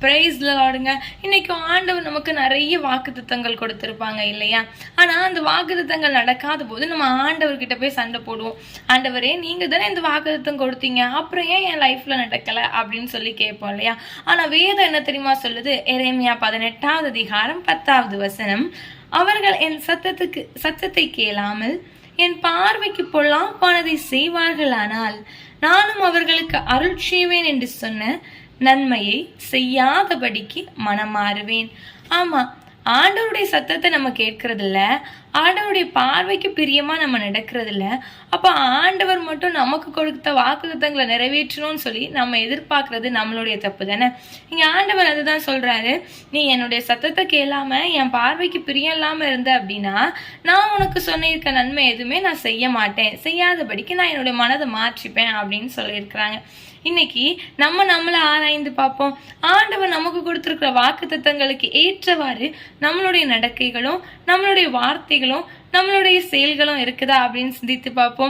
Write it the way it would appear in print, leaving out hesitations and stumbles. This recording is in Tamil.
பிரைஸ் லார்டுங்க. இன்னைக்கு ஆண்டவர் நமக்கு நிறைய வாக்குத்தத்தங்கள் கொடுத்திருப்பாங்க இல்லையா? ஆனா அந்த வாக்குத்தத்தங்கள் நடக்காத போது நம்ம ஆண்டவர்கிட்ட போய் சண்டை போடுவோம். ஆண்டவரே, நீங்க தானே இந்த வாக்குத்தத்தம் கொடுத்தீங்க, அப்புறம் ஏன் என் லைஃப்ல நடக்கல அப்படின்னு சொல்லி கேட்போம் இல்லையா? ஆனா வேதம் என்ன தெரியுமா சொல்லுது? எரேமியா 18வது அதிகாரம் 10வது வசனம், அவர்கள் என் சத்தத்தை கேளாமல் என் பார்வைக்கு பொல்லாப்பானதை செய்வார்களானால் நானும் அவர்களுக்கு அருள் செய்வேன் என்று சொன்ன நன்மையை செய்யாதபடிக்கு மனமாறுவேன். ஆமா, ஆண்டவருடைய சத்தத்தை நம்ம கேட்கறது இல்ல, ஆண்டவருடைய பார்வைக்கு பிரியமா நம்ம நடக்கிறது இல்ல. அப்ப ஆண்டவர் மட்டும் நமக்கு கொடுத்த வாக்குத்தத்தங்களை நிறைவேற்றணும்னு சொல்லி நம்ம எதிர்பார்க்கறது நம்மளுடைய தப்பு தானே. இங்க ஆண்டவர் அதுதான் சொல்றாரு, நீ என்னுடைய சத்தத்தை கேளாம என் பார்வைக்கு பிரியம் இல்லாம இருந்த அப்படின்னா நான் உனக்கு சொன்னிருக்க நன்மை எதுவுமே நான் செய்ய மாட்டேன், செய்யாதபடிக்கு நான் என்னுடைய மனதை மாற்றிப்பேன் அப்படின்னு சொல்லியிருக்கிறாங்க. இன்னைக்கு நம்மளை ஆராய்ந்து பார்ப்போம். ஆண்டவர் நமக்கு கொடுத்திருக்கிற வாக்குத்தத்தங்களுக்கு ஏற்றவாறு நம்மளுடைய நடக்கைகளும் நம்மளுடைய வார்த்தைகளும் நம்மளுடைய செயல்களும் இருக்குதா அப்படின்னு சிந்தித்து பார்ப்போம்.